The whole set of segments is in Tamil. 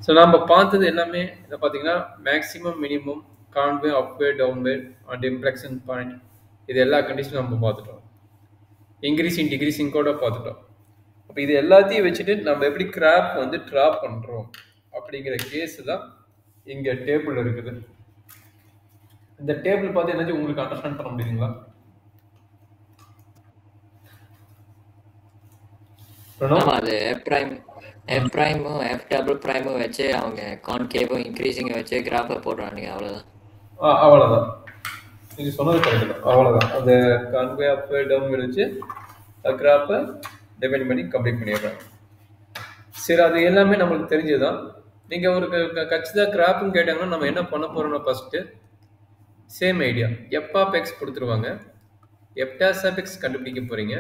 ஸோ நம்ம பார்த்தது எல்லாமே இதை பார்த்தீங்கன்னா மேக்ஸிமம் மினிமம் கான்வே அப்வே டவுன்வே அண்ட் இம்ப்ளெக்ஷன் பாயிண்ட் இது எல்லா கண்டிஷனும் நம்ம பார்த்துட்டோம். இன்க்ரீசிங் டிக்ரீசிங் கூட பார்த்துட்டோம். அப்போ இது எல்லாத்தையும் வச்சுட்டு நம்ம எப்படி கிராப் வந்து ட்ரா பண்ணுறோம் அப்படிங்கிற கேஸ் தான் இங்கே டேபிள் இருக்குது. இந்த டேபிள் பார்த்து என்னாச்சும் உங்களுக்கு அண்டர்ஸ்டாண்ட் பண்ண முடியுங்களா? அது எஃப் பிரைமும் எஃப் டபுள் பிரைமும் வச்சு அவங்க கான்கேவும் இன்க்ரீசிங்கை வச்சு கிராஃபை போடுறானுங்க. அவ்வளோதான் நீங்க சொன்னது கரெக்ட் தான். அவ்வளோதான் அந்த கான்வே அப் டவுன் வச்சு கிராஃபை டிவைட் பண்ணி கம்ப்ளீட் பண்ணிடுறாங்க. சரி, அது எல்லாமே நம்மளுக்கு தெரிஞ்சதுதான். நீங்கள் ஒரு கச்சிதா கிராப்னு கேட்டாங்கன்னா நம்ம என்ன பண்ண போகிறோம்னா first same idea f of x கொடுத்துருவாங்க. எஃப் டாஸ் ஆஃப் எக்ஸ் கண்டுபிடிக்க போகிறீங்க.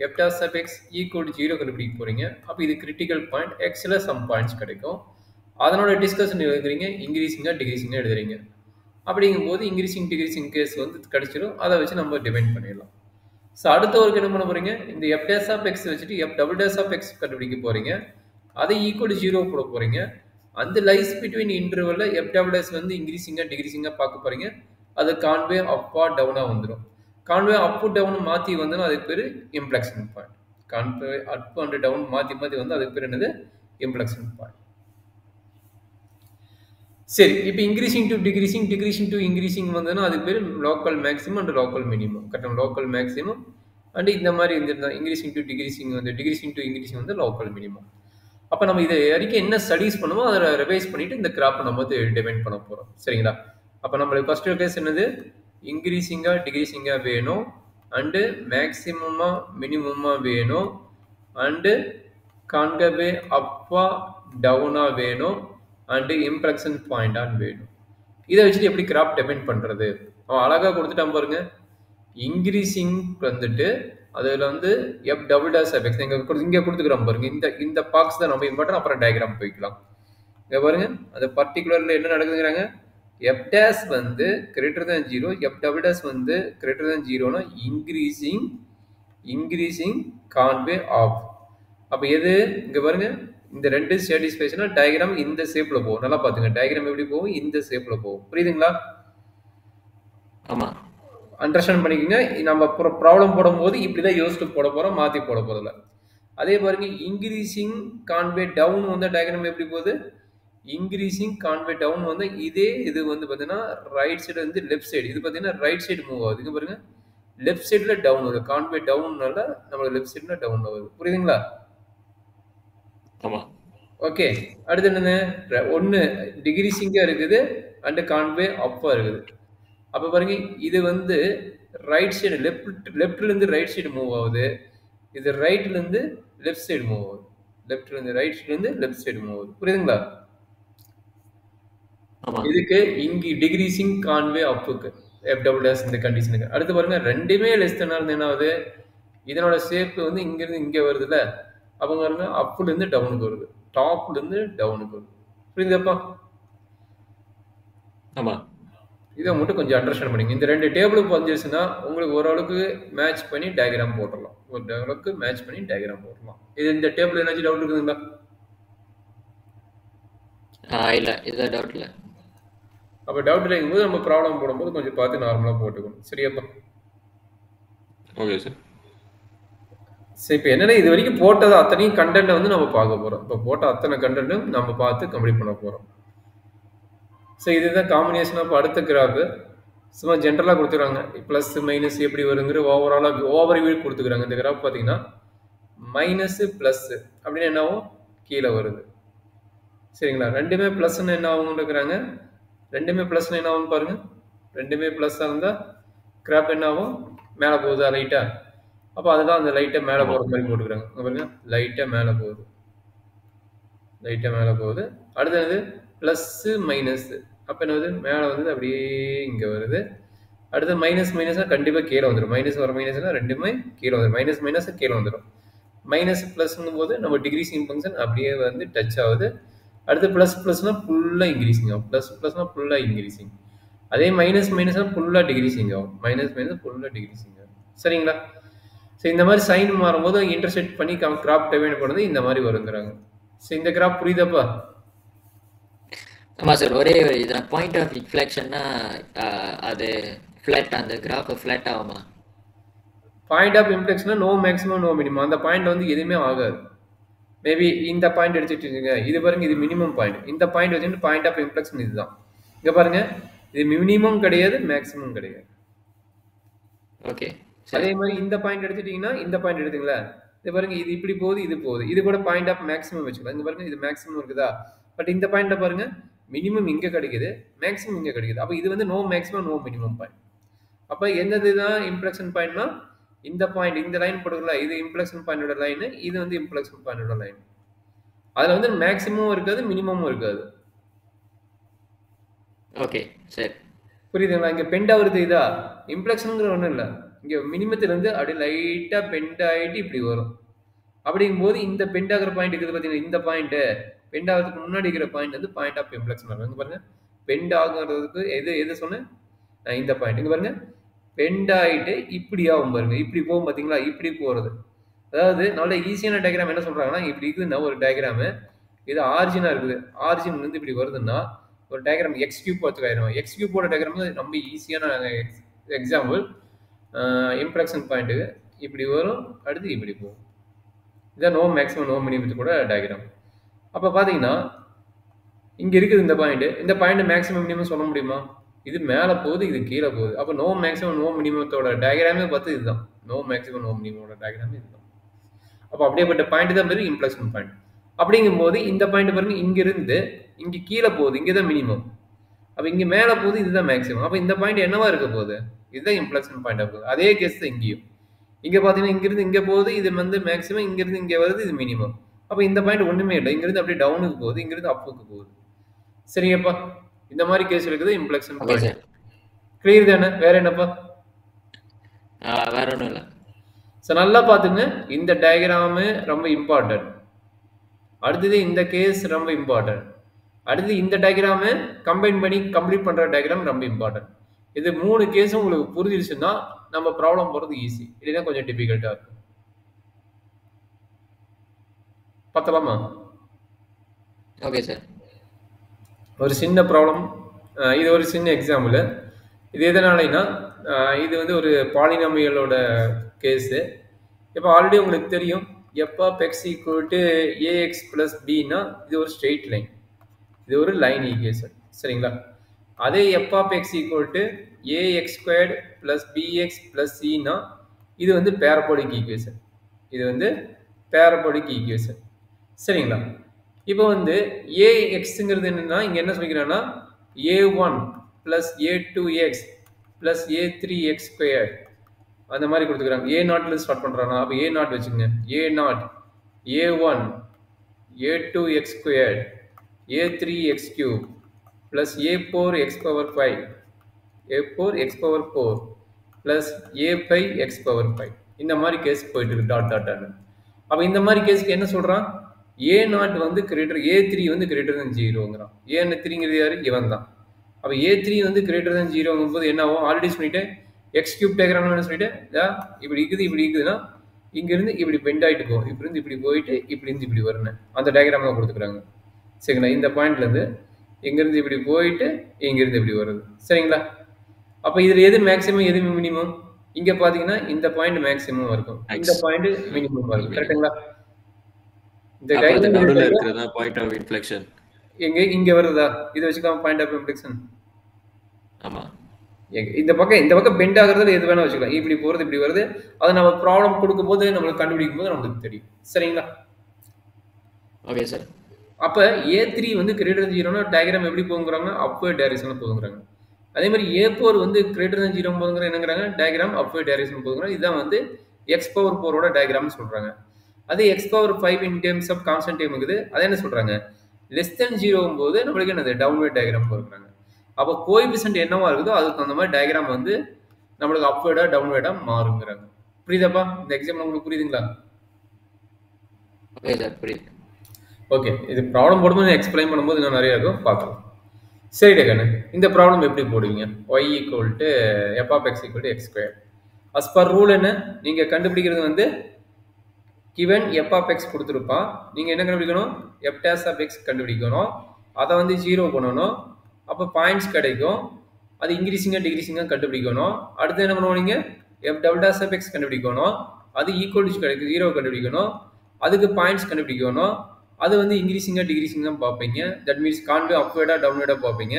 F dash of x equal 0 கண்டுபிடிக்க போகிறீங்க. அப்போ இது கிரிட்டிக்கல் பாயிண்ட், எக்ஸில் சம் பாயிண்ட்ஸ் கிடைக்கும். அதனோட டிஸ்கஷன் எழுதுறீங்க, இன்க்ரீசிங்காக டிக்ரீசிங்காக எழுதுறீங்க. அப்படிங்கும்போது இன்க்ரீசிங் டிக்ரீசிங் கேஸ் வந்து கிடச்சிடும். அதை வச்சு நம்ம டிவைட் பண்ணிடலாம். ஸோ அடுத்தவருக்கு என்ன பண்ண போகிறீங்க, இந்த எஃப் டேஸ் ஆஃப் எக்ஸ் வச்சுட்டு f double dash of x கண்டுபிடிக்க போகிறீங்க. அதை ஈக்குவல் 0 போட போகிறீங்க. அந்த லைஸ் பிட்வீன் இன்டர்வலில் எஃப் டபுள் டேஸ் வந்து இன்க்ரீசிங்காக டிக்ரீசிங்காக பார்க்க போகிறீங்க. அது கான்வே அப்பா டவுனாக வந்துடும். கான்வே அப்பு டவுன் மாற்றி வந்தோன்னா அதுக்கு பேர் inflection point. Concave up and down மாற்றி மாற்றி வந்து அதுக்கு பேர் என்னது, இம்ப்ளெக்ஷன் பாயிண்ட். சரி, இப்போ increasing to decreasing, decreasing to increasing வந்ததுன்னா அதுக்கு பேர் local maximum and local minimum. கரெக்டாக லோக்கல் மேக்ஸிமம் அண்ட் இந்த மாதிரி இருந்திருந்தா இன்க்ரீசிங் டு டிக்ரீசிங் வந்து டிக்ரீசிங் டு இன்க்ரீசிங் வந்து லோக்கல் மினிமம். அப்போ நம்ம இதை வரைக்கும் என்ன ஸ்டடீஸ் பண்ணுமோ அதை ரிவைஸ் பண்ணிட்டு இந்த கிராப்பை நம்ம வந்து டிவைட் பண்ண போகிறோம். சரிங்களா? அப்போ நம்மளுக்கு ஃபர்ஸ்ட் கேஸ் என்னது, இன்க்ரீசிங்காக டிக்ரீசிங்காக வேணும் அண்டு மேக்ஸிமமாக மினிமமாக வேணும் அண்டு கான்கவே அப்பா டவுனாக வேணும் அண்டு இம்ப்ரெக்ஷன் பாயிண்டான்னு வேணும். இதை வச்சுட்டு எப்படி கிராப் டிபெண்ட் பண்ணுறது, அவன் அழகாக கொடுத்துட்டான் பாருங்க. இன்க்ரீசிங் வந்துட்டு அதில் வந்து f double dash of x இங்கே கொடுத்துக்கிறோம் பாருங்க. இந்த பாக்ஸ் தான் ரொம்ப இம்பார்ட்டன். அப்புறம் டயக்ராம் போய்க்கலாம். இங்கே பாருங்க, அது பர்டிகுலரில் என்ன நடக்குதுங்கிறாங்க, எஃப் டேஸ் வந்து greater than 0, f double dash வந்து கிரேட்டர் தேன் 0னா இன்க்ரீசிங் கான்வே ஆஃப். அப்போ எது இங்கே பாருங்க, இந்த ரெண்டு சாட்டிஸ்ஃபேக்ஷனா டயக்ராம் இந்த ஷேப்பில் போகும். நல்லா பார்த்துங்க, டயக்ராம் எப்படி போகும், இந்த ஷேப்பில் போகும். புரியுதுங்களா? ஆமாம், அண்டர்ஸ்டாண்ட் பண்ணிக்கோங்க. நம்ம ப்ராப்ளம் போடும்போது இப்படி தான் யோசிச்சு போட போகிறோம், மாற்றி போட போகிறதில்ல. அதே பாருங்க, இன்க்ரீசிங் கான்வே டவுன் வந்து டயக்ராம் எப்படி போகுது, இன்க்ரீசிங் கான்வே டவுன் வந்து இதே இது வந்து பார்த்தீங்கன்னா ரைட் சைடு வந்து லெஃப்ட் சைடு, இது பார்த்தீங்கன்னா ரைட் சைடு மூவ் ஆகுது. இங்கே பாருங்க, லெஃப்ட் சைடில் டவுன் வருது. கான்வே டவுன்னால நம்மளுக்கு லெஃப்ட் சைடில் டவுன் ஆகுது. புரியுதுங்களா? ஆமாம். ஓகே, அடுத்து என்னன்னு, ஒன்று டிக்ரீசிங்காக இருக்குது அண்டு கான்வே அப்பாக இருக்குது. அப்போ பாருங்க, இது வந்து ரைட் சைடு லெஃப்ட்லேருந்து ரைட் சைடு மூவ் ஆகுது. இது ரைட்லேருந்து லெஃப்ட் சைடு மூவ் ஆகுது. லெஃப்ட்லேருந்து ரைட்லேருந்து லெஃப்ட் சைடு மூவ் ஆகுது. புரியுதுங்களா? இதுக்கு இங்கே டிக்ரீசிங் கான்வே அப்புக்கு எஃப் டபுள் டேஸ் இந்த கண்டிஷனுக்கு. அடுத்து பாருங்க, ரெண்டுமே லெஸ் தென்னா இருந்து என்ன ஆகுது, இதனோட ஷேப் வந்து இங்கேருந்து இங்கே வருதுல்ல. அப்போ பாருங்க, அப்புலேருந்து டவுனுக்கு வருது, டாப்லேருந்து டவுனுக்கு வருது. புரியுதுப்பா? ஆமாம். இதை மட்டும் கொஞ்சம் அண்டர்ஸ்டாண்ட் பண்ணிங்க. இந்த ரெண்டு டேபிளுக்கு வந்துருச்சுன்னா உங்களுக்கு ஓரளவுக்கு மேட்ச் பண்ணி டயக்ராம் போட்டுடலாம். ஒரு அளவுக்கு மேட்ச் பண்ணி டயக்ராம் போட்டுடலாம். இது இந்த டேபிள் என்னாச்சும் டவுட் இருக்குதுங்களா? இல்லை, இது டவுட் இல்லை. அப்போ டவுட் இல்லைங்கும்போது நம்ம ப்ராப்ளம் போடும்போது கொஞ்சம் பார்த்து நார்மலாக போட்டுக்கணும். சரியாப்பா? Okay sir. சரி, இப்போ என்னென்ன இது வரைக்கும் போட்டது அத்தனையும் கண்டென்ட்டை வந்து நம்ம பார்க்க போகிறோம். இப்போ போட்ட அத்தனை கண்டென்ட்டும் நம்ம பார்த்து கம்ப்ளீட் பண்ண போகிறோம். ஸோ இதுதான் காம்பினேஷன் ஆஃப் அடுத்த கிராஃபு. சும்மா ஜென்ரலாக கொடுத்துக்கிறாங்க, ப்ளஸ் மைனஸ் எப்படி வருங்கிற ஓவராலாக ஓவர்வியூ கொடுத்துக்கிறாங்க. இந்த கிராஃப் பார்த்தீங்கன்னா மைனஸு ப்ளஸ்ஸு அப்படின்னு என்ன ஆகும், கீழே வருது. சரிங்களா? ரெண்டுமே ப்ளஸ்ன்னு என்ன ஆகும்னு இருக்கிறாங்க. ரெண்டுமே ப்ளஸ்ன்னு என்ன ஆகும் பாருங்க. ரெண்டுமே ப்ளஸ்ஸாக இருந்தால் கிராஃப் என்ன ஆகும், மேலே போகுதா லைட்டாக. அப்போ அதுதான் அந்த லைட்டாக மேலே போகிற மாதிரி போட்டுக்கிறாங்க. பாருங்க, லைட்டாக மேலே போகுது, லைட்டாக மேலே போகுது. அடுத்தது ப்ளஸ்ஸு மைனஸ்ஸு. அப்போ என்ன வருது, மேலே வந்து அப்படியே இங்கே வருது. அடுத்து மைனஸ் மைனஸாக கண்டிப்பாக கீழே வந்துடும். மைனஸ் வர மைனஸ்னால் ரெண்டுமே கீழே வந்துடும். மைனஸ் மைனஸாக கீழே வந்துடும். மைனஸ் ப்ளஸ்ங்கும் போது நம்ம டிக்ரீசிங் ஃபங்க்ஷன் அப்படியே வந்து டச் ஆகுது. அடுத்து ப்ளஸ் ப்ளஸ்னால் ஃபுல்லாக இன்க்ரீசிங் ஆகும். ப்ளஸ் ப்ளஸ்னால் ஃபுல்லாக இன்க்ரீசிங். அதே மைனஸ் மைனஸ்னால் ஃபுல்லாக டிக்ரீசிங் ஆகும். மைனஸ் மைனஸ் ஃபுல்லாக டிக்ரீசிங் ஆகும். சரிங்களா? ஸோ இந்த மாதிரி சைன் மாறும்போது இன்டர்செக்ட் பண்ணி கிராப் டிவைட் பண்ணுறது இந்த மாதிரி வருங்கிறாங்க. ஸோ இந்த கிராப் புரியுதாப்பா? ஆமா சார். ஒரே ஒரு இதான் பாயிண்ட் ஆஃப் இன்ஃப்ளெக்ஷன்னா அது ஃப்ளாட், அந்த கிராஃப் ஃப்ளாட் ஆகுமா? பாயிண்ட் ஆஃப் இன்ஃப்ளெக்ஷனா நோ மேக்ஸிமம் நோ மினிமம். அந்த பாயிண்ட் வந்து எதுவுமே ஆகாது. மேபி இந்த பாயிண்ட் எடுத்துட்டு இது பாருங்க, இது மினிமம் பாயிண்ட். இந்த பாயிண்ட் வச்சுட்டு பாயிண்ட் ஆஃப் இன்ஃப்ளெக்ஷன் இதுதான். இங்க பாருங்க, இது மினிமம் கிடையாது, மேக்ஸிமம் கிடையாது. ஓகே. அதே மாதிரி இந்த பாயிண்ட் எடுத்துட்டீங்கன்னா இந்த பாயிண்ட் எடுத்துங்களா, இது பாருங்க, இது இப்படி போகுது, இது போகுது, இது கூட பாயிண்ட் ஆஃப் மேக்ஸிமம் வச்சுக்கலாம். இங்க பாருங்க, இது மேக்ஸிமம் இருக்குதா, பட் இந்த பாயிண்ட்ல பாருங்க மினிமம் இங்க கிடைக்குது, மேக்ஸிமம் இங்க கிடைக்குது. அப்ப இது வந்து no maximum no minimum point. அப்ப என்னதுதான் இன்ஃப்ளெக்ஷன் பாயிண்ட்னா இந்த பாயிண்ட், இந்த லைன் போடுறதுல இது இன்ஃப்ளெக்ஷன் பாயிண்டோட லைன், இது வந்து இன்ஃப்ளெக்ஷன் பாயிண்டோட லைன். அதுல வந்து மேக்ஸிமமும் இருக்காது, மினிமமும் இருக்காது. ஓகே சரி. புரியுதுங்களா? இங்க பெண்ட் ஆகுறது இதா இன்ஃப்ளெக்ஷனுங்கிற ஒன்றும் இல்லை. இங்க மினிமத்துல இருந்து அப்படியே லைட்டா பெண்ட் ஆகிட்டு இப்படி வரும். அப்படிங்கும்போது இந்த பெண்ட் ஆகிற பாயிண்ட் இருக்குது பார்த்தீங்கன்னா, இந்த பாயிண்ட் பெண்ட் ஆகிறதுக்கு முன்னாடி இருக்கிற பாயிண்ட் வந்து பாயிண்ட் ஆஃப் இன்ஃப்ளெக்ஷன் இங்க பாருங்க. பெண்ட் ஆகுறதுக்கு எது எது சொன்னேன், இந்த பாயிண்ட். இங்க பாருங்க, பெண்ட் ஆகிட்டு இப்படி ஆகும் பாருங்க, இப்படி போகும் பார்த்தீங்களா, இப்படி போறது. அதாவது நல்ல ஈஸியான டயக்ராம் என்ன சொல்றாங்கன்னா, இப்படி இருக்குதுன்னா ஒரு டயக்ராமு, இது ஆரிஜினா இருக்குது, ஆரிஜின் வந்து இப்படி வருதுன்னா ஒரு டயக்ராம் எக்ஸ் கியூப் வச்சுக்காயிரும். எக்ஸ் கியூப்போட டயக்ராம் ரொம்ப ஈஸியான எக்ஸாம்பிள். இன்ஃப்ளெக்ஷன் பாயிண்ட்டுக்கு இப்படி வரும், அடுத்து இப்படி போகும். இதான் நோ மேக்ஸிமம் நோ மினிமத்து கூட டயக்ராம். அப்போ பார்த்தீங்கன்னா இங்கே இருக்குது இந்த பாயிண்ட், இந்த பாயிண்ட் மேக்ஸிமம் மினிமம் சொல்ல முடியுமா? இது மேலே போகுது, இது கீழே போகுது. அப்போ நோ மேக்ஸிமம் நோ மினிமத்தோட டயக்ராமே பார்த்து இதுதான் நோ மேக்ஸிமம் நோ மினிமோட டயக்ராமே இதுதான். அப்போ அப்படியேப்பட்ட பாயிண்ட் தான் பேர் இன்ஃப்ளெக்ஷன் பாயிண்ட். அப்படிங்கும்போது இந்த பாயிண்ட் பாருங்க, இங்கிருந்து இங்கே கீழே போகுது, இங்கே தான் மினிமம். அப்போ இங்கே மேலே போகுது, இதுதான் மேக்ஸிமம். அப்போ இந்த பாயிண்ட் என்னவா இருக்க போகுது, இதுதான் இன்ஃப்ளெக்ஷன் பாயிண்ட் ஆகுது. அதே கேஸ் தான் இங்கேயும். இங்கே பார்த்தீங்கன்னா இங்கிருந்து இங்கே போகுது, இது வந்து மேக்ஸிமம், இங்கிருந்து இங்கே வருது, இது மினிமம். அப்போ இந்த பாயிண்ட் ஒன்றுமே இல்லை, இங்கிருந்து அப்படியே டவுனுக்கு போகுது, இங்கிருந்து அப்புக்கு போகுது. சரிங்கப்பா, இந்த மாதிரி கேஸ் இருக்குது இன்ஃப்ளெக்ஷன் பாயிண்ட். கிளியர் தானே? வேற என்னப்பா? வேற ஒன்றும் இல்லை. ஸோ நல்லா பார்த்துங்க, இந்த டயக்ராமு ரொம்ப இம்பார்ட்டன்ட். அடுத்தது இந்த கேஸ் ரொம்ப இம்பார்ட்டன்ட். அடுத்து இந்த டயக்ராமு கம்பைன் பண்ணி கம்ப்ளீட் பண்ணுற டயக்ராம் ரொம்ப இம்பார்ட்டன்ட். இது 3 கேஸும் உங்களுக்கு புரிஞ்சிருச்சுன்னா நம்ம ப்ராப்ளம் போகிறது ஈஸி, இல்லைன்னா கொஞ்சம் டிஃபிகல்ட்டாக இருக்கும். பார்த்தலாமா? Okay sir. ஒரு சின்ன ப்ராப்ளம், இது ஒரு சின்ன எக்ஸாம்பிள். இது எதனாலனா, இது வந்து ஒரு பாலினாமியலோட கேஸு. இப்போ ஆல்ரெடி உங்களுக்கு தெரியும், எப்போ x equal to a x plus பின்னா இது ஒரு ஸ்ட்ரெயிட் லைன், இது ஒரு லைன் ஈக்குவேஷன். சரிங்களா? அதே f of x equal to a x squared plus b x plus சின்னா இது வந்து பேரபோலிக் ஈக்குவேஷன், இது வந்து பேரபோலிக் ஈக்குவேஷன். சரிங்களா? இப்போ வந்து ஏஎக்ஸுங்கிறது என்னன்னா, இங்கே என்ன சொல்லிக்கிறான்னா ஏ1 ப்ளஸ் ஏ2எக்ஸ் ப்ளஸ் ஏ3எக்ஸ் ஸ்கொயர் அந்த மாதிரி கொடுத்துக்கிறாங்க. ஏ0ல ஸ்டார்ட் பண்ணுறாங்க. அப்போ ஏ0 வச்சுக்கோங்க, ஏ0 ஏ1 ஏ2எக்ஸ் square a3x cube plus a4x power 5 a4x power 4 plus a5x power 5 இந்த மாதிரி கேஸ் போயிட்டு இருக்கு டாட் டாட் டாட். அப்போ இந்த மாதிரி கேஸ்க்கு என்ன சொல்றான், a0 வந்து கிரேட்டர், a3 வந்து கிரேட்டர் than 0ங்கிறான். a3ங்கிறது யாரு, இவன் தான். அப்போ a3 வந்து கிரேட்டர் than 0ங்கும் போது என்ன ஆகும், ஆல்ரெடி சொல்லிட்டேன் எக்ஸ் கியூப் டயக்ராம் என்ன சொல்லிட்டேன், இப்படி இருக்குது இப்படி இருக்குதுன்னா இங்கிருந்து இப்படி பெண்ட் ஆகிட்டு போகும், இப்படி இருந்து இப்படி போயிட்டு இப்படி இருந்து இப்படி வரணும், அந்த டயக்ராம் தான் கொடுத்துக்கிறாங்க. சரிங்களா? இந்த பாயிண்ட்லேருந்து இங்கேருந்து இப்படி போயிட்டு இங்கேருந்து இப்படி வருது. சரிங்களா? அப்போ இதில் எது மேக்ஸிமம் எது மினிமம், இங்கே பார்த்தீங்கன்னா இந்த பாயிண்ட் மேக்ஸிமம் இருக்கும், இந்த பாயிண்ட் மினிமம் இருக்கும். கரெக்டுங்களா? இந்த நடுவுல இருக்கிறதா பாயிண்ட் ஆஃப் இன்ஃப்ளெக்ஷன். இங்கே வருதா, இதை வச்சுக்கலாம் பாயிண்ட் ஆஃப் இன்ஃப்ளெக்ஷன். ஆமாம். இந்த பக்கம் பெண்ட் ஆகுறதுல எது வேணா வச்சுக்கலாம், இப்படி போகிறது இப்படி வருது. அதை நம்ம ப்ராப்ளம் கொடுக்கும்போது நம்மளுக்கு கண்டுபிடிக்கும் போது நம்மளுக்கு தெரியும். சரிங்களா? Okay sir. அப்போ A3 வந்து கிரேட்டர் than 0னா டயக்ராம் எப்படி போகுங்கிறாங்க, அப்வர்ட் டைரக்ஷனில் போகுங்கிறாங்க. அதே மாதிரி A4 வந்து கிரேட்டர் than 0 போகுங்கிற என்னங்கிறாங்க, டயக்ராம் அப்வர்ட் டைரக்ஷன் போகுங்கிறாங்க. இதுதான் வந்து எக்ஸ் பவர் 4ஓட டயக்ராம்னு சொல்கிறாங்க. அதே x power 5 in terms of constant time இருக்குது, அதை என்ன சொல்கிறாங்க, லெஸ் தென் 0 போது நம்மளுக்கு என்னது டவுன்வர்ட் டயக்ராம் போகிறாங்க. அப்போ கோஎஃபிஷியன்ட் என்னவா இருக்குதோ அதுக்கு அந்த மாதிரி டயக்ராம் வந்து நம்மளுக்கு அப்வர்டா டவுன்வர்டா மாறுங்கிறாங்க. புரியுதாப்பா? இந்த எக்ஸாம்பிள் உங்களுக்கு புரியுதுங்களா? ஓகே சார், புரியுது. ஓகே, இது ப்ராப்ளம் போடும்போது எக்ஸ்பிளைன் பண்ணும்போது இன்னும் நிறைய இருக்கும், பார்க்கலாம். சரி டேகண்ணு, இந்த ப்ராப்ளம் எப்படி போடுவீங்க, y equal to f of x equal to x square. As per rule என்ன, நீங்கள் கண்டுபிடிக்கிறது வந்து கிவன் எஃப் ஆஃப் எக்ஸ் கொடுத்துருப்பான், நீங்கள் என்ன கண்டுபிடிக்கணும், எஃப் டேஸ் ஆஃப் எக்ஸ் கண்டுபிடிக்கணும். அதை வந்து 0 பண்ணணும். அப்போ பாயிண்ட்ஸ் கிடைக்கும். அது இன்க்ரீசிங்காக டிக்ரீசிங்காக கண்டுபிடிக்கணும். அடுத்து என்ன பண்ணுவோம் நீங்கள் f double dash of x கண்டுபிடிக்கணும். அது ஈக்குவல் டு கிடைக்கும் 0 கண்டுபிடிக்கணும். அதுக்கு பாயிண்ட்ஸ் கண்டுபிடிக்கணும். அது வந்து இன்க்ரீசிங்காக டிக்ரீசிங்காக பார்ப்பீங்க. தட் மீன்ஸ் கான்வே அப்வேர்டாக டவுன்வேர்டாக பார்ப்பீங்க.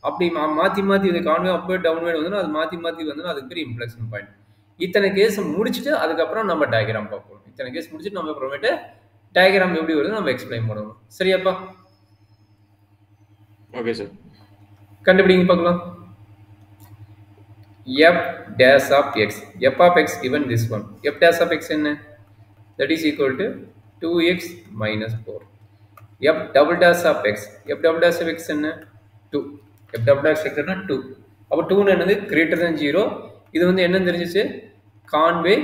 அப்படி மாற்றி மாற்றி இது கான்வே அப்வேர்ட் டவுன்வேர்ட் வந்து அது மாற்றி மாற்றி வந்து அதுக்கு பேர் இன்ஃப்ளெக்ஷன் பாயிண்ட். இத்தனை கேஸ் முடிச்சுட்டு அதுக்கப்புறம் நம்ம டயக்ராம் பார்ப்போம். இத்தனை கேஸ் முடிச்சுட்டு நம்ம அப்புறமேட்டு டயக்ராம் எப்படி வருது நம்ம எக்ஸ்பிளைன் பண்ணணும். சரியாப்பா? Okay sir. கண்டுபிடிங்க பார்க்கலாம். f dash of x, f of x given this one, f dash of x என்ன? That is equal to 2x minus 4. f double dash of x, f double dash of x என்ன? 2. f double dash of x என்ன? 2. அப்போ 2 என்னது greater than 0. இது வந்து என்ன தெரிஞ்சிச்சு? கான்வே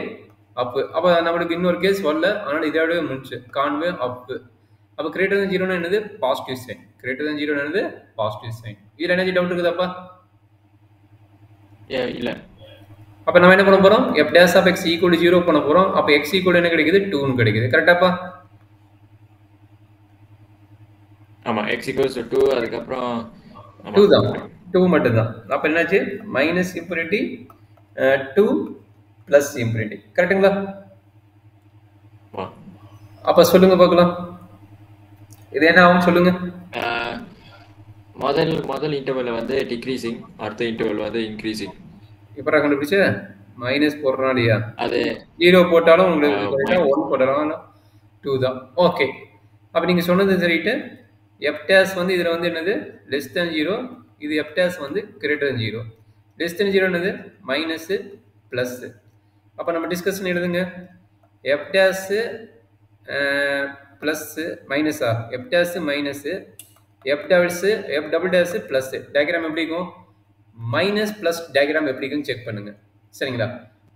அப். அப்போ நம்மளுக்கு இன்னொரு கேஸ் வரல, அதனால இதோடய முடிச்சு கான்வே அப். அப்போ கிரேட்டர் than 0 என்னது? Positive sign. கிரேட்டர் than 0 என்னது? Positive sign. இதில் என்ன டவுட் இருக்குதாப்பா? இல்ல. அப்போ நம்ம என்ன பண்ண போறோம்? f dash of x equal to 0 பண்ண போறோம். அப்போ x equal என்ன கிடைக்குது? 2 னு கிடைக்குது. கரெக்டாப்பா? ஆமா, x equals to 2. அதுக்கப்புறம் 2 தான், 2 மட்டும் தான். அப்போ என்னாச்சு? Minus infinity 2 plus infinity. கரெக்டுங்களா? அப்போ சொல்லுங்க பார்க்கலாம், இது என்ன ஆகும் சொல்லுங்க. முதல் இன்டர்வல் வந்து டிக்ரீசிங், அடுத்த இன்டர்வல் வந்து இன்க்ரீசிங். இப்போ கண்டுபிடிச்ச மைனஸ் போடுறனாலையா? அது 0 போட்டாலும் உங்களுக்கு 1 போட்டாலும் 2 தான். ஓகே, அப்போ நீங்கள் சொன்னது சரிட்டு. எஃப் டேஸ் வந்து இதில் வந்து என்னது? Less than 0. இது எஃப் டேஸ் வந்து கிரேட்டர் than 0. லெஸ் தேன் 0 என்னது? Minus plus. அப்போ நம்ம டிஸ்கஷன் எழுதுங்க. எஃப் டேஸு ப்ளஸ்ஸு மைனஸா? F dash minus, f double dash plus. Diagram எப்படி இருக்கும்? மைனஸ் ப்ளஸ் டயக்ராம் எப்படி இருக்குன்னு செக் பண்ணுங்க. சரிங்களா?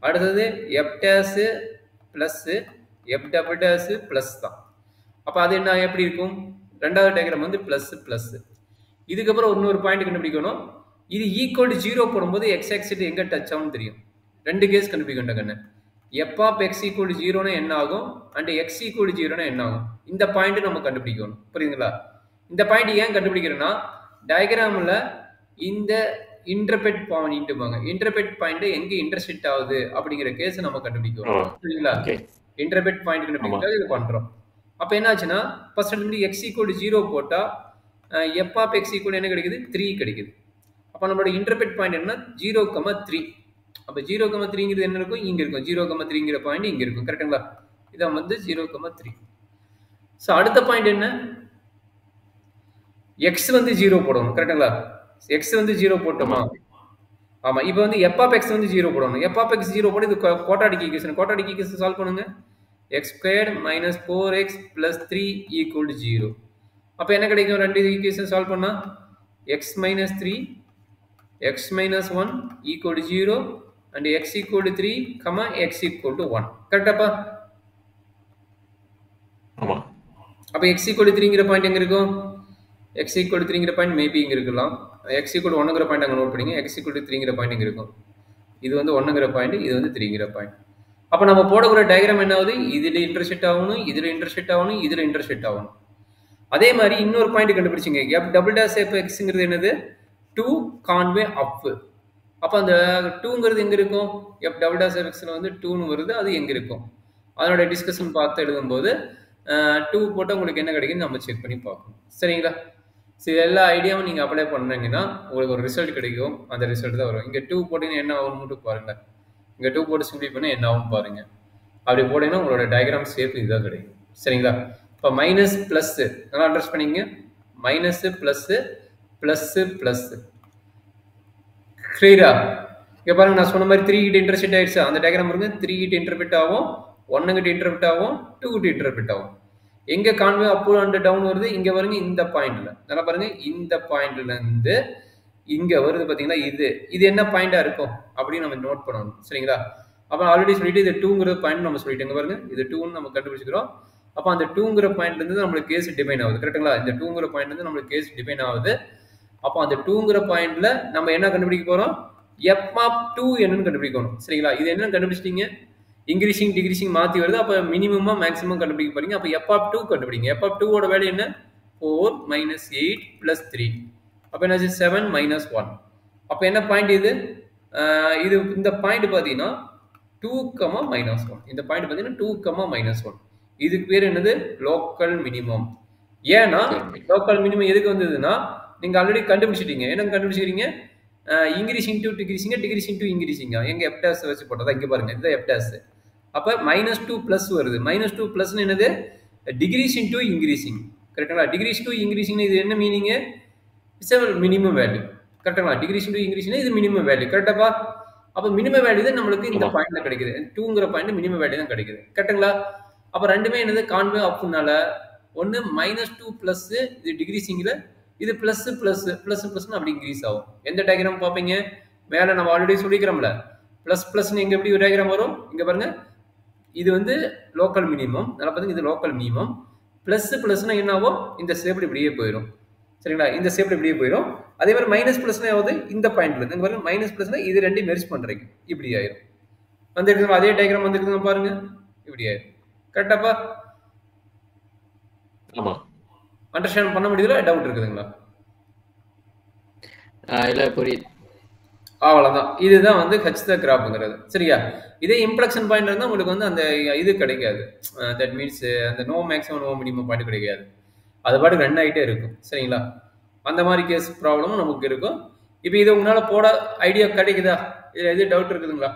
அடுத்தது F dash plus, F double days plus தான். அப்போ அது என்ன எப்படி இருக்கும்? ரெண்டாவது டயக்ராம் வந்து ப்ளஸ்ஸு ப்ளஸ்ஸு. இதுக்கப்புறம் இன்னொரு பாயிண்ட் கண்டுபிடிக்கணும். இது ஈக்குவல் டு 0 போடும்போது எக்ஸ் ஆக்சிஸ் எங்கே டச் ஆகும்னு தெரியும். ரெண்டு கேஸ் கண்டுபிடிக்கணும் கண்ணு. F of x equal to 0னா என்ன ஆகும், அண்ட் எக்ஸ் ஈக்குவல் டு 0னா என்ன ஆகும்? இந்த பாயிண்ட் நம்ம கண்டுபிடிக்கணும். புரியுதுங்களா? இந்த பாயிண்ட் ஏன் கண்டுபிடிக்கிறேன்னா, டயக்ராமில் இந்த இன்டர்பெட் பாயிண்ட்டுப்பாங்க. இன்டர்பெட் பாயிண்ட் எங்கே இன்டர்செக்ட் ஆகுது அப்படிங்கிற கேஸ் நம்ம கண்டுபிடிக்கணும். புரியுதுங்களா? இன்டர்பெட் பாயிண்ட் கண்டுபிடிக்கிறது இது பண்ணுறோம். அப்போ என்ன ஆச்சுன்னா, ஃபர்ஸ்ட் வந்து எக்ஸ் ஈக்குவல் டு 0 போட்டால் எஃப் ஆஃப் எக்ஸ் ஈக்குவல் என்ன கிடைக்குது? 3 கிடைக்குது. அப்போ நம்மளோட இன்டர்பெட் பாயிண்ட் என்ன? 0,3. அப்போ 0,3ங்கிறது என்ன இருக்கும்? இங்கே இருக்கும். 0,3ங்கிற பாயிண்ட் இங்கே இருக்கும். கரெக்டுங்களா? இதான் வந்து 0,3. ஸோ அடுத்த பாயிண்ட் என்ன? எக்ஸ் வந்து 0 போடணும். கரெக்டுங்களா? எக்ஸ் வந்து 0 போட்டோமா? ஆமாம். இப்போ வந்து எஃப் ஆஃப் எக்ஸ் வந்து 0 போடணும். எஃப் ஆஃப் எக்ஸ் 0 போட்டு இது quadratic equation. Quadratic equation solve பண்ணுங்க. x squared minus 4x plus 3 equal to 0. அப்போ என்ன கிடைக்கும்? ரெண்டு ஈக்குவேஷன் சால்வ் பண்ணா x minus 3, x minus 1 equal to 0 and x equal to 3, x equal to 1. கரெக்டாப்பா? ஆமா. அப்போ x equal to 3ங்கிற பாயிண்ட் எங்க இருக்கும்? x equal to 3ங்கிற பாயிண்ட் மேபி இங்க இருக்கலாம். x equal to 1ங்கிற பாயிண்ட் அங்க நோட் பண்ணிங்க. x equal to 3ங்கிற பாயிண்ட் இங்க இருக்கும். இது வந்து 1ங்கிற பாயிண்ட், இது வந்து 3ங்கிற பாயிண்ட். அப்போ நம்ம போடக்கூடிய டயக்ராம் என்ன ஆகுது? இதில் இன்டர்செக்ட் ஆகணும், இதில் இன்டர்செக்ட் ஆகணும், இதில் இன்டர்செக்ட் ஆகணும். அதே மாதிரி இன்னொரு பாயிண்ட் கண்டுபிடிச்சிங்க. எஃப் டபுள் டேஷ் எஃப் எக்ஸுங்கிறது என்னது? 2 கான்வே அப். அப்போ அந்த 2ங்கிறது எங்கே இருக்கும்? எஃப் டபுள் டேஷ் எஃப் எக்ஸில் வந்து 2னு வருது. அது எங்கே இருக்கும்? அதனோட டிஸ்கஷன் பார்த்து எழுதும்போது 2 போட்டால் உங்களுக்கு என்ன கிடைக்குன்னு நம்ம செக் பண்ணி பார்க்கணும். சரிங்களா? சரி, எல்லா ஐடியாவும் நீங்கள் அப்ளை பண்ணீங்கன்னா உங்களுக்கு ஒரு ரிசல்ட் கிடைக்கும். அந்த ரிசல்ட் தான் வரும். இங்கே 2 போட்டிங்கன்னா என்ன ஆகும் மட்டும் பாருங்கள். இங்கே 2 போட்டு சிம்பிளை பண்ண என்ன ஆகும் பாருங்க. அப்படி போட்டீங்கன்னா உங்களோட டயக்ராம் ஷேப் இதுதான் கிடைக்கும். சரிங்களா? இப்போ மைனஸ் ப்ளஸ்ஸு நல்லா அண்டர்ஸ்ட் பண்ணிங்க. மைனஸு ப்ளஸ்ஸு ப்ளஸ்ஸு ப்ளஸ்ஸு கிளியரா? இங்கே பாருங்க, நான் சொன்ன மாதிரி 3 கிட்ட இன்டர்செக்ட் ஆயிடுச்சு. அந்த டயக்ராம் பாருங்க, 3 கிட்ட இன்டர்பிரட் ஆகும், 1 கிட்ட இன்டர்பிரட் ஆகும், 2 கிட்ட இன்டர்பிரட் ஆகும். எங்கே கான்வே அப் அண்ட் டவுன் வருது? இங்கே பாருங்க, இந்த பாயிண்ட்ல. நல்லா பாருங்க, இந்த பாயிண்ட்ல இருந்து இங்கே வருது பார்த்தீங்களா? இது என்ன பாயிண்டாக இருக்கும் அப்படின்னு நம்ம நோட் பண்ணணும். சரிங்களா? அப்போ ஆல்ரெடி சொல்லிட்டு இது 2ங்கிற பாயிண்ட் நம்ம சொல்லிட்டு இங்கே பாருங்க, இது 2ன்னு நம்ம கண்டுபிடிச்சிக்கிறோம். அப்போ அந்த 2ங்கிற பாயிண்ட்லேருந்து நம்மளுக்கு கேஸ் டிஃபைன் ஆகுது. கரெக்டுங்களா? இந்த 2ங்கிற பாயிண்ட்லேருந்து நம்மளுக்கு கேஸ் டிஃபைன் ஆகுது. அப்போ அந்த 2ங்கிற பாயிண்ட்ல நம்ம என்ன கண்டுபிடிக்க போகிறோம்? எஃப் ஆஃப் 2 என்னன்னு கண்டுபிடிக்கணும். சரிங்களா? இது என்னன்னு கண்டுபிடிச்சிட்டீங்க? இன்க்ரீசிங் டிக்ரீசிங் மாற்றி வருது. அப்போ மினிமமாக மேக்ஸிமம் கண்டுபிடிக்க போறீங்க. அப்போ எஃப் ஆஃப் 2 கண்டுபிடிங்க. எஃப் ஆஃப் 2ஓட வேல்யூ என்ன? 4 minus 8 plus 3. அப்போ என்னாச்சு 7 minus 1. அப்போ என்ன பாயிண்ட் இது? இது இந்த பாயிண்ட் பார்த்தீங்கன்னா 2, -1. இந்த பாயிண்ட் பார்த்தீங்கன்னா 2, -1. இதுக்கு பேர் என்னது? Local minimum. ஏன்னா லோக்கல் மினிமம் எதுக்கு வந்ததுன்னா நீங்கள் ஆல்ரெடி கண்டுபிடிச்சிட்டீங்க. என்ன கண்டுபிடிச்சிக்கிறீங்க? இன்க்ரீசிங் டு டிக்ரீசிங்க, டிக்ரீசிங் டு இன்க்ரீசிங்கா? எங்கள் எப்டாஸ் வச்சு போட்டதா? இங்கே பாருங்க, இதுதான் எப்டாஸ். அப்போ -2 ப்ளஸ் வருது. -2 ப்ளஸ்னு என்னது? Decreasing to increasing. கரெக்டுங்களா? டிக்ரீஸ் டு இன்க்ரீசிங் இது என்ன மீனிங்கு? It's minimum value. கரெக்டுங்களா? டிக்ரீசிங் டு இன்க்ரீசிங் இது மினிமம் வேல்யூ. கரெக்டாப்பா? அப்போ மினிமம் வேல்யூ தான் நம்மளுக்கு இந்த பாயிண்ட்ல கிடைக்குது. 2ங்கிற பாயிண்ட் மினிமம் வேல்யூ தான் கிடைக்குது. கரெக்டுங்களா? அப்போ ரெண்டுமே என்னது? கான்வே அப்னால ஒன்று -2 ப்ளஸ் இது டிக்ரீசிங்கில், இது ப்ளஸ் ப்ளஸ் ப்ளஸ் ப்ளஸ்னு அப்படி இன்க்ரீஸ் ஆகும். எந்த டயக்ராம் பார்ப்பீங்க? மேலே நம்ம ஆல்ரெடி சொல்லிக்கிறோம்ல, ப்ளஸ் ப்ளஸ்னு எங்கே எப்படி ஒரு டயக்ராம் வரும்? இங்கே பாருங்க, இது வந்து லோக்கல் மினிமம். நல்லா பார்த்துங்க, இது லோக்கல் மினிமம். ப்ளஸ் ப்ளஸ்னா என்ன ஆகும்? இந்த ஷேப் இப்படியே போயிடும். சரிங்களா? இந்த ஷேப் இப்படியே போயிடும். அதே மாதிரி மைனஸ் ப்ளஸ்னா ஆகுது இந்த பாயிண்ட்ல இருந்து. இங்க பாருங்க, மைனஸ் ப்ளஸ்னா இது ரெண்டையும் மெர்ஜ் பண்றீங்க, இப்படி ஆயிரும். வந்துருக்குங்க, அதே டயக்ராம் வந்துருக்குங்க பாருங்க, இப்படி ஆயிரும். கரெக்டாப்பா? ஆமா. அண்டர்ஸ்டாண்ட் பண்ண முடியுதுல? டவுட் இருக்குதுங்களா? இல்ல, புரியுது. அவ்வளோதான். இதுதான் வந்து ஹச் த கிராஃப்ங்கிறது. சரியா? இதே இம்ப்ளக்ஷன் பாயிண்ட் இருந்தால் உங்களுக்கு வந்து அந்த இது கிடைக்காது. தட் மீன்ஸ் அந்த no maximum no minimum point கிடைக்காது. அது பாட்டுக்கு ரன் ஆகிட்டே இருக்கும். சரிங்களா? அந்த மாதிரி கேஸ் ப்ராப்ளமும் நமக்கு இருக்கும். இப்போ இது உங்களால் போட ஐடியா கிடைக்குதா? இதில் எது டவுட் இருக்குதுங்களா?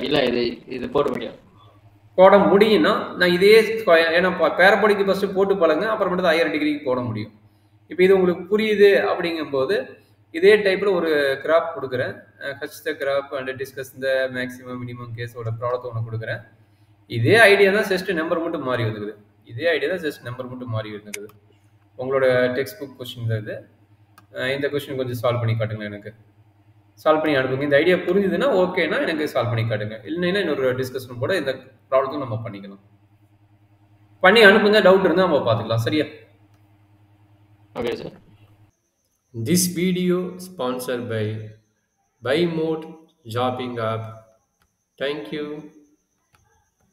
இல்லை, இது போட முடியும். போட முடியும்னா நான் இதே ஏன்னா பேரபோலிக்கு ஃபஸ்ட்டு போட்டு பழங்க, அப்புறமேட்டு தான் ஹையர் டிகிரிக்கு போட முடியும். இப்போ இது உங்களுக்கு புரியுது அப்படிங்கும்போது இதே டைப்பில் ஒரு கிராஃப் கொடுக்குறேன். H the graph and discuss இந்த மேக்ஸிமம் மினிமம் கேஸோட ப்ராடக்ட் ஒன்று கொடுக்குறேன். இதே ஐடியா தான் ஜஸ்ட் நம்பர் மட்டும் மாறி வந்துக்குது. இதே ஐடியா தான் ஜஸ்ட் நம்பர் மட்டும் மாறி வந்துக்குது. உங்களோட டெக்ஸ்ட் புக் கொஸ்டின் தான் இது. இந்த கொஸ்டின் கொஞ்சம் சால்வ் பண்ணி காட்டுங்க. எனக்கு சால்வ் பண்ணி அனுப்புங்க. இந்த ஐடியா புரிஞ்சுதுன்னா ஓகேனா எனக்கு சால்வ் பண்ணி காட்டுங்க. இல்லைன்னா இன்னொரு டிஸ்கஷன் கூட இந்த ப்ராப்ளத்தும் நம்ம பண்ணிக்கலாம். பண்ணி அனுப்புங்க. டவுட் இருந்தால் நம்ம பார்த்துக்கலாம். சரியா? Okay sir. This video sponsored by Buy Mode Shopping app. Thank you.